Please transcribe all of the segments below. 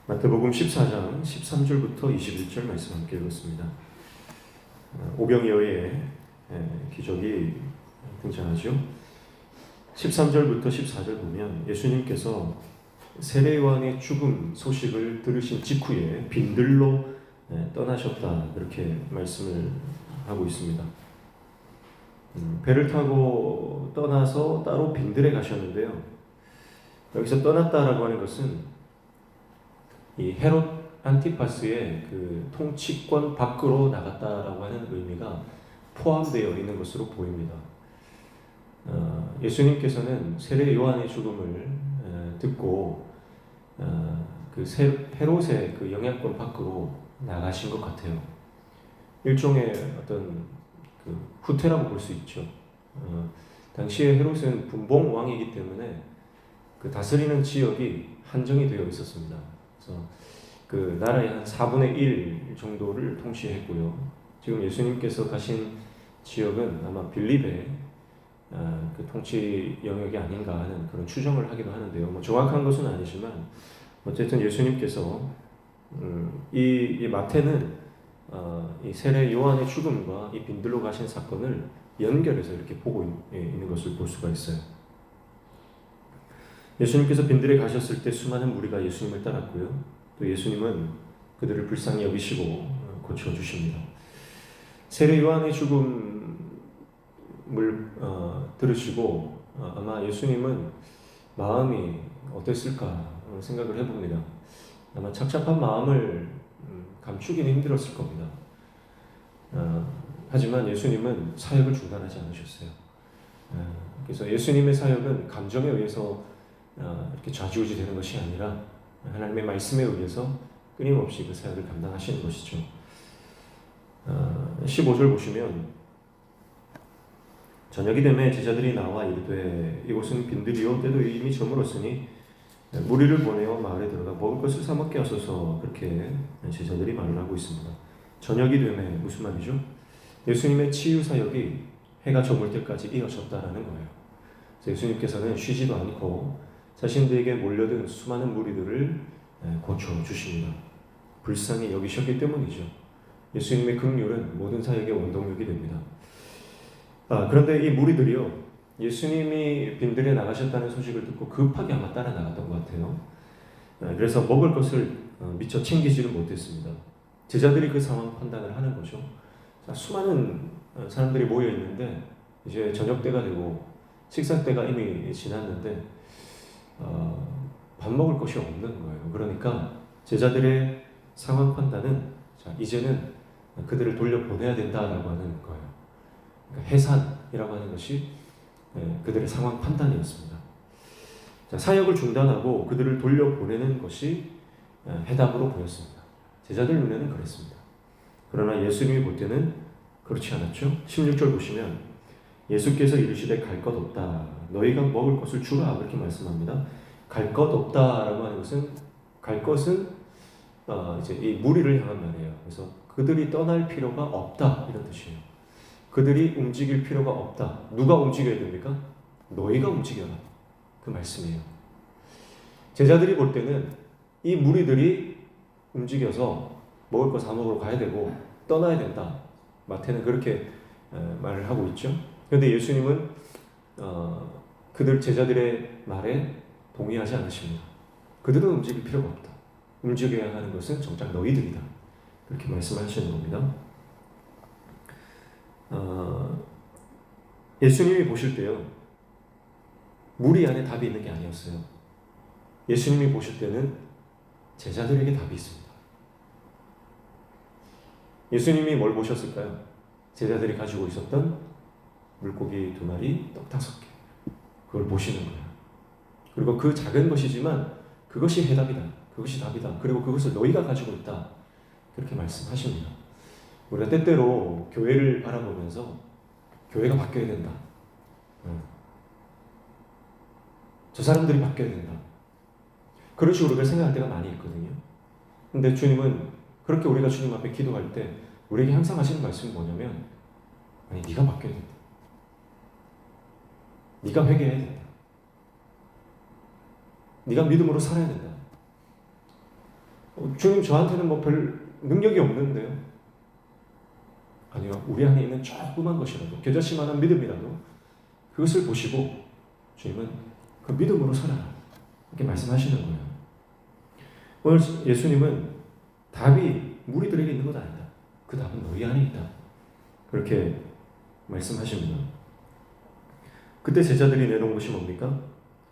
마태복음 14장 13절부터 21절 말씀 함께 읽었습니다. 오병이어의 기적이 등장하죠. 13절부터 14절 보면 예수님께서 세례 요한의 죽음 소식을 들으신 직후에 빈들로 떠나셨다, 이렇게 말씀을 하고 있습니다. 배를 타고 떠나서 따로 빈들에 가셨는데요. 여기서 떠났다라고 하는 것은 이 헤롯 안티파스의 그 통치권 밖으로 나갔다라고 하는 의미가 포함되어 있는 것으로 보입니다. 예수님께서는 세례 요한의 죽음을 듣고 그 헤롯의 그 영향권 밖으로 나가신 것 같아요. 일종의 어떤 그 후퇴라고 볼 수 있죠. 당시에 헤롯은 분봉 왕이기 때문에 그 다스리는 지역이 한정이 되어 있었습니다. 그래서 그 나라의 한 4분의 1 정도를 통치했고요. 지금 예수님께서 가신 지역은 아마 빌립의 그 통치 영역이 아닌가 하는 그런 추정을 하기도 하는데요. 뭐 정확한 것은 아니지만 어쨌든 예수님께서 이 마태는 이 세례 요한의 죽음과 이 빈들로 가신 사건을 연결해서 이렇게 보고 있는 것을 볼 수가 있어요. 예수님께서 빈들에 가셨을 때 수많은 무리가 예수님을 따랐고요. 또 예수님은 그들을 불쌍히 여기시고 고쳐주십니다. 세례 요한의 죽음을 들으시고 아마 예수님은 마음이 어땠을까 생각을 해봅니다. 아마 착잡한 마음을 감추기는 힘들었을 겁니다. 하지만 예수님은 사역을 중단하지 않으셨어요. 그래서 예수님의 사역은 감정에 의해서 이렇게 좌지우지 되는 것이 아니라 하나님의 말씀에 의해서 끊임없이 그 사역을 감당하시는 것이죠. 15절 보시면 저녁이 되매 제자들이 나와 이르되 이곳은 빈들이요 때도 이미 저물었으니 무리를 보내어 마을에 들어가 먹을 것을 사 먹게 하소서, 그렇게 제자들이 말을 하고 있습니다. 저녁이 되매 무슨 말이죠? 예수님의 치유 사역이 해가 저물 때까지 이어졌다라는 거예요. 그래서 예수님께서는 쉬지도 않고 자신들에게 몰려든 수많은 무리들을 고쳐주십니다. 불쌍히 여기셨기 때문이죠. 예수님의 긍휼은 모든 사역의 원동력이 됩니다. 그런데 이 무리들이요, 예수님이 빈들에 나가셨다는 소식을 듣고 급하게 아마 따라 나갔던 것 같아요. 그래서 먹을 것을 미처 챙기지를 못했습니다. 제자들이 그 상황 판단을 하는 거죠. 자, 수많은 사람들이 모여 있는데 이제 저녁 때가 되고 식사 때가 이미 지났는데 밥 먹을 것이 없는 거예요. 그러니까 제자들의 상황 판단은 자, 이제는 그들을 돌려보내야 된다라고 하는 거예요. 그러니까 해산이라고 하는 것이 그들의 상황 판단이었습니다. 자, 사역을 중단하고 그들을 돌려보내는 것이 해답으로 보였습니다. 제자들 눈에는 그랬습니다. 그러나 예수님이 볼 때는 그렇지 않았죠. 16절 보시면 예수께서 이르시되 갈 것 없다, 너희가 먹을 것을 주라, 그렇게 말씀합니다. 갈 것 없다라고 하는 것은, 갈 것은 이제 이 무리를 향한 말이에요. 그래서 그들이 떠날 필요가 없다, 이런 뜻이에요. 그들이 움직일 필요가 없다. 누가 움직여야 됩니까? 너희가 움직여라, 그 말씀이에요. 제자들이 볼 때는 이 무리들이 움직여서 먹을 거 사 먹으러 가야 되고 떠나야 된다. 마태는 그렇게 말을 하고 있죠. 그런데 예수님은 그들 제자들의 말에 동의하지 않으십니다. 그들은 움직일 필요가 없다. 움직여야 하는 것은 정작 너희들이다. 그렇게 말씀하시는 겁니다. 예수님이 보실 때요, 무리 안에 답이 있는 게 아니었어요. 예수님이 보실 때는 제자들에게 답이 있습니다. 예수님이 뭘 보셨을까요? 제자들이 가지고 있었던 물고기 2마리, 떡 5개. 그걸 보시는 거예요. 그리고 그 작은 것이지만 그것이 해답이다. 그것이 답이다. 그리고 그것을 너희가 가지고 있다. 그렇게 말씀하십니다. 우리가 때때로 교회를 바라보면서 교회가 바뀌어야 된다. 저 사람들이 바뀌어야 된다. 그런 식으로 우리가 생각할 때가 많이 있거든요. 근데 주님은 그렇게 우리가 주님 앞에 기도할 때 우리에게 항상 하시는 말씀이 뭐냐면, 아니, 네가 바뀌어야 된다. 네가 회개해야 된다. 네가 믿음으로 살아야 된다. 주님 저한테는 뭐 별 능력이 없는데요. 아니요. 우리 안에 있는 조그만 것이라도 겨자씨만한 믿음이라도 그것을 보시고 주님은 그 믿음으로 살아라 이렇게 말씀하시는 거예요. 오늘 예수님은 답이 무리들에게 있는 것 아니다. 그 답은 너희 안에 있다. 그렇게 말씀하십니다. 그때 제자들이 내놓은 것이 뭡니까?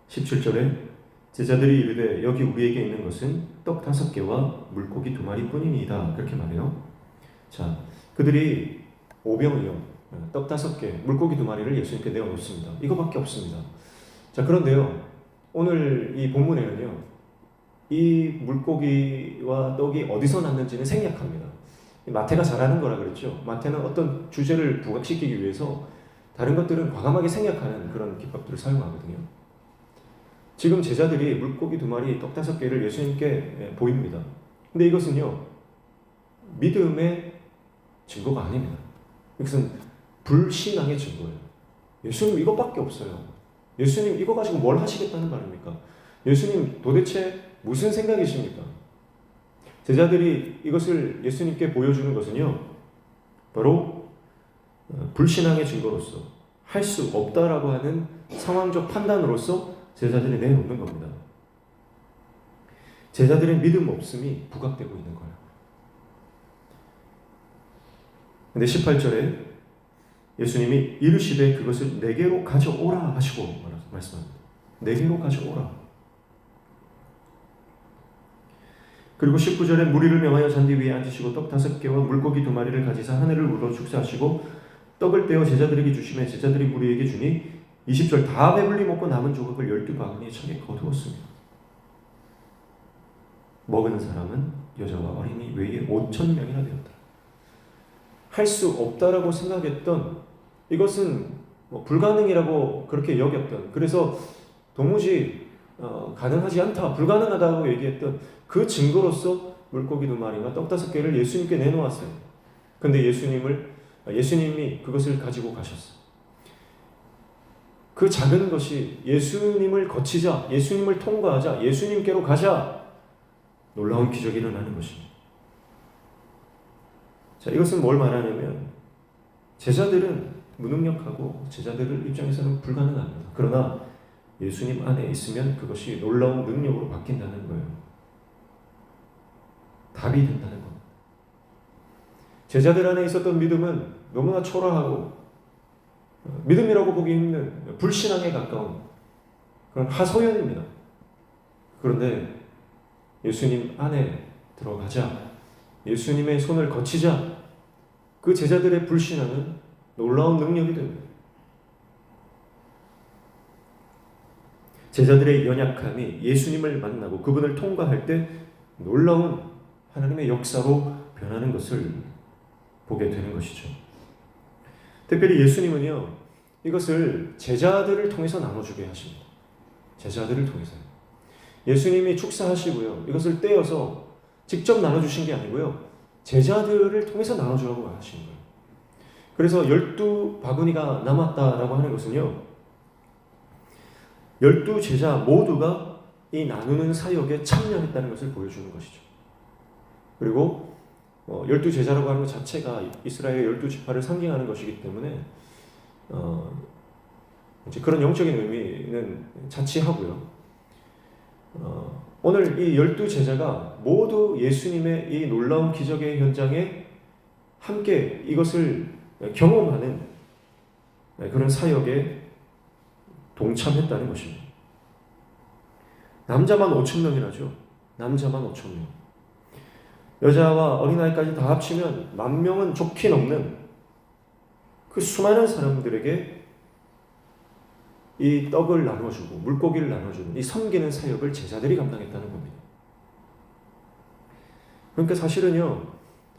17절에 제자들이 이르되 여기 우리에게 있는 것은 떡 5개와 물고기 2마리뿐이니이다. 그렇게 말해요. 자, 그들이 오병이어 떡 5개, 물고기 2마리를 예수님께 내어놓습니다. 이거밖에 없습니다. 자, 그런데요, 오늘 이 본문에는요, 이 물고기와 떡이 어디서 났는지는 생략합니다. 마태가 잘하는 거라 그랬죠. 마태는 어떤 주제를 부각시키기 위해서 다른 것들은 과감하게 생략하는 그런 기법들을 사용하거든요. 지금 제자들이 물고기 2마리, 떡 5개를 예수님께 보입니다. 근데 이것은요, 믿음의 증거가 아닙니다. 이것은 불신앙의 증거예요. 예수님 이것밖에 없어요. 예수님 이거 가지고 뭘 하시겠다는 말입니까? 예수님 도대체 무슨 생각이십니까? 제자들이 이것을 예수님께 보여주는 것은요, 바로 불신앙의 증거로서 할 수 없다라고 하는 상황적 판단으로서 제자들이 내놓는 겁니다. 제자들의 믿음 없음이 부각되고 있는 거예요. 근데 18절에 예수님이 이르시되 그것을 내게로 가져오라 하시고 말씀합니다. 내게로 가져오라. 그리고 19절에 무리를 명하여 잔디 위에 앉으시고 떡 5개와 물고기 2마리를 가지사 하늘을 우러 축사하시고 떡을 떼어 제자들에게 주시매 제자들이 무리에게 주니 20절 다 배불리 먹고 남은 조각을 12바구니에 차게 거두었습니다. 먹은 사람은 여자와 어린이 외에 5,000명이나 되었다. 할 수 없다라고 생각했던, 이것은 뭐 불가능이라고 그렇게 여겼던, 그래서 도무지 가능하지 않다, 불가능하다고 얘기했던 그 증거로서 물고기 2마리와 떡 5개를 예수님께 내놓았어요. 근데 예수님이 그것을 가지고 가셨어요. 그 작은 것이 예수님을 거치자, 예수님을 통과하자, 예수님께로 가자 놀라운 기적이 일어나는 것입니다. 자, 이것은 뭘 말하냐면 제자들은 무능력하고 제자들 입장에서는 불가능합니다. 그러나 예수님 안에 있으면 그것이 놀라운 능력으로 바뀐다는 거예요. 답이 된다는 겁니다. 제자들 안에 있었던 믿음은 너무나 초라하고 믿음이라고 보기 힘든 불신앙에 가까운 그런 하소연입니다. 그런데 예수님 안에 들어가자, 예수님의 손을 거치자, 그 제자들의 불신앙은 놀라운 능력이 됩니다. 제자들의 연약함이 예수님을 만나고 그분을 통과할 때 놀라운 하나님의 역사로 변하는 것을 보게 되는 것이죠. 특별히 예수님은요, 이것을 제자들을 통해서 나눠주게 하십니다. 제자들을 통해서요. 예수님이 축사하시고요, 이것을 떼어서 직접 나눠주신 게 아니고요, 제자들을 통해서 나눠주라고 하신 거예요. 그래서 12바구니가 남았다라고 하는 것은요, 12제자 모두가 이 나누는 사역에 참여했다는 것을 보여주는 것이죠. 그리고 12제자라고 하는 것 자체가 이스라엘 12지파를 상징하는 것이기 때문에 이제 그런 영적인 의미는 자치하고요. 오늘 이 12제자가 모두 예수님의 이 놀라운 기적의 현장에 함께 이것을 경험하는 그런 사역에 동참했다는 것입니다. 남자만 5,000명이라죠. 남자만 5,000명. 여자와 어린아이까지 다 합치면 10,000명은 좋게 넘는 그 수많은 사람들에게 이 떡을 나눠주고 물고기를 나눠주는 이 섬기는 사역을 제자들이 감당했다는 겁니다. 그러니까 사실은요,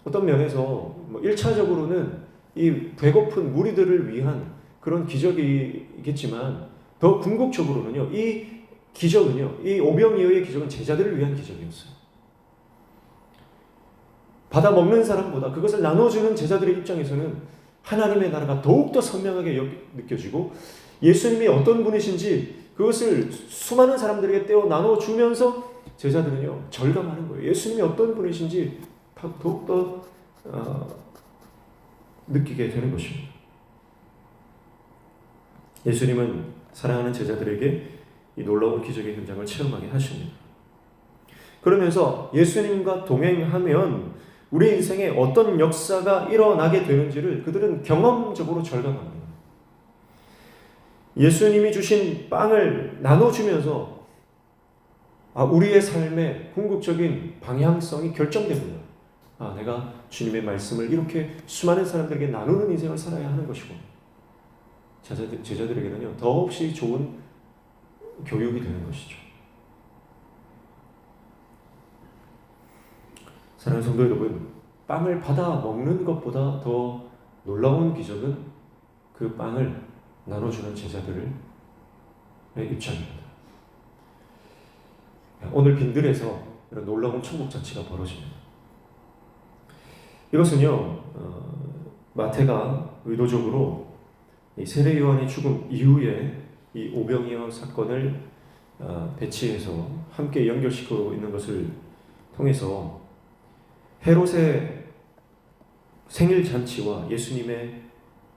어떤 면에서 1차적으로는 이 배고픈 무리들을 위한 그런 기적이겠지만 더 궁극적으로는요, 이 기적은요, 이 오병이어의 기적은 제자들을 위한 기적이었어요. 받아 먹는 사람보다 그것을 나눠주는 제자들의 입장에서는 하나님의 나라가 더욱더 선명하게 느껴지고 예수님이 어떤 분이신지 그것을 수많은 사람들에게 떼어 나눠주면서 제자들은요 절감하는 거예요. 예수님이 어떤 분이신지 더욱더 느끼게 되는 것입니다. 예수님은 사랑하는 제자들에게 이 놀라운 기적의 현장을 체험하게 하십니다. 그러면서 예수님과 동행하면 우리 인생에 어떤 역사가 일어나게 되는지를 그들은 경험적으로 절감합니다. 예수님이 주신 빵을 나눠주면서 우리의 삶의 궁극적인 방향성이 결정됩니다. 내가 주님의 말씀을 이렇게 수많은 사람들에게 나누는 인생을 살아야 하는 것이고, 제자들에게는요 더없이 좋은 교육이 되는 것이죠. 사랑하는 성도 여러분, 빵을 받아 먹는 것보다 더 놀라운 기적은 그 빵을 나눠주는 제자들의 입장입니다. 오늘 빈들에서 이런 놀라운 천국 잔치가 벌어집니다. 이것은요 마태가 의도적으로 이 세례 요한의 죽음 이후에 이 오병이어 사건을 배치해서 함께 연결시키고 있는 것을 통해서 헤롯의 생일 잔치와 예수님의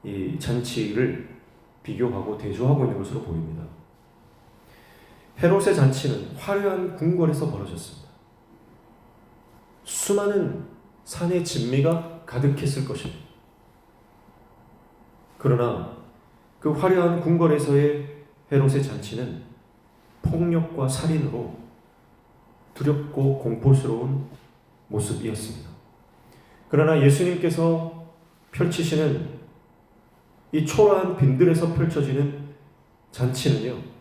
이 잔치를 비교하고 대조하고 있는 것으로 보입니다. 헤롯의 잔치는 화려한 궁궐에서 벌어졌습니다. 수많은 산의 진미가 가득했을 것입니다. 그러나 그 화려한 궁궐에서의 헤롯의 잔치는 폭력과 살인으로 두렵고 공포스러운 모습이었습니다. 그러나 예수님께서 펼치시는 이 초라한 빈들에서 펼쳐지는 잔치는요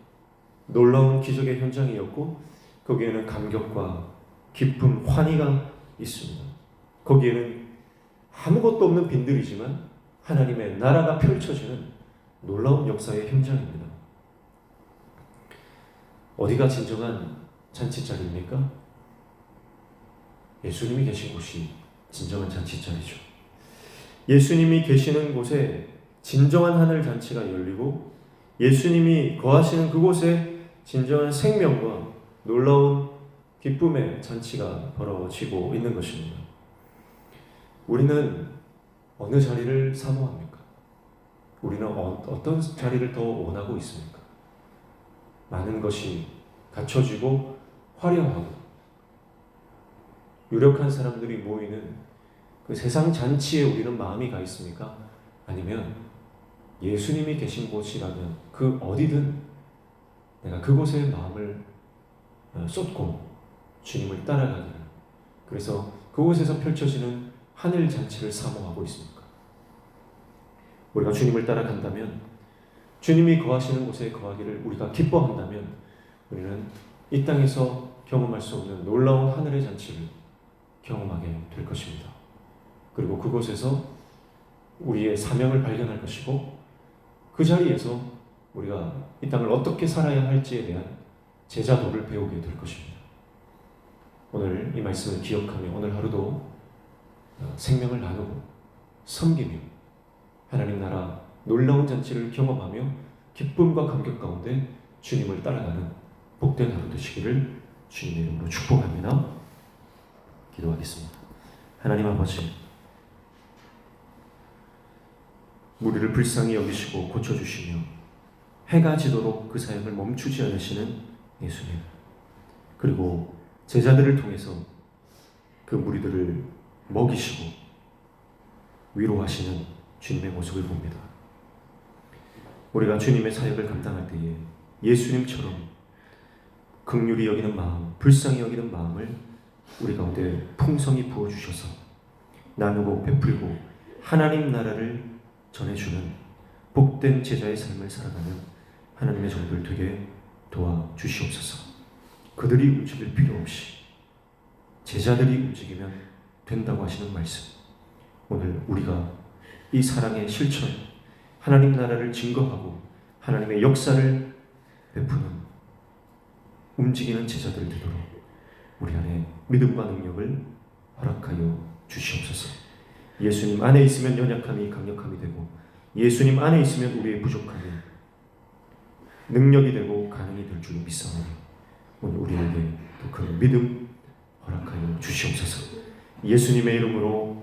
놀라운 기적의 현장이었고, 거기에는 감격과 기쁨, 환희가 있습니다. 거기에는 아무것도 없는 빈들이지만 하나님의 나라가 펼쳐지는 놀라운 역사의 현장입니다. 어디가 진정한 잔치자리입니까? 예수님이 계신 곳이 진정한 잔치자리죠. 예수님이 계시는 곳에 진정한 하늘 잔치가 열리고, 예수님이 거하시는 그곳에 진정한 생명과 놀라운 기쁨의 잔치가 벌어지고 있는 것입니다. 우리는 어느 자리를 사모합니까? 우리는 어떤 자리를 더 원하고 있습니까? 많은 것이 갖춰지고 화려하고 유력한 사람들이 모이는 그 세상 잔치에 우리는 마음이 가 있습니까? 아니면 예수님이 계신 곳이라면 그 어디든 내가 그곳에 마음을 쏟고 주님을 따라가기를, 그래서 그곳에서 펼쳐지는 하늘 잔치를 사모하고 있습니까? 우리가 주님을 따라간다면, 주님이 거하시는 곳에 거하기를 우리가 기뻐한다면, 우리는 이 땅에서 경험할 수 없는 놀라운 하늘의 잔치를 경험하게 될 것입니다. 그리고 그곳에서 우리의 사명을 발견할 것이고, 그 자리에서 우리가 이 땅을 어떻게 살아야 할지에 대한 제자도를 배우게 될 것입니다. 오늘 이 말씀을 기억하며 오늘 하루도 생명을 나누고 섬기며 하나님 나라 놀라운 잔치를 경험하며 기쁨과 감격 가운데 주님을 따라가는 복된 하루 되시기를 주님의 이름으로 축복합니다. 기도하겠습니다. 하나님 아버지, 우리를 불쌍히 여기시고 고쳐주시며 해가 지도록 그 사역을 멈추지 않으시는 예수님, 그리고 제자들을 통해서 그 무리들을 먹이시고 위로하시는 주님의 모습을 봅니다. 우리가 주님의 사역을 감당할 때에 예수님처럼 긍휼히 여기는 마음, 불쌍히 여기는 마음을 우리 가운데 풍성히 부어주셔서 나누고 베풀고 하나님 나라를 전해주는 복된 제자의 삶을 살아가는 하나님의 종들 되게 도와주시옵소서. 그들이 움직일 필요 없이 제자들이 움직이면 된다고 하시는 말씀, 오늘 우리가 이 사랑의 실천, 하나님 나라를 증거하고 하나님의 역사를 베푸는 움직이는 제자들 되도록 우리 안에 믿음과 능력을 허락하여 주시옵소서. 예수님 안에 있으면 연약함이 강력함이 되고, 예수님 안에 있으면 우리의 부족함이 능력이 되고 가능이 될 줄 믿사오니 오늘 우리에게 또 그 믿음 허락하여 주시옵소서. 예수님의 이름으로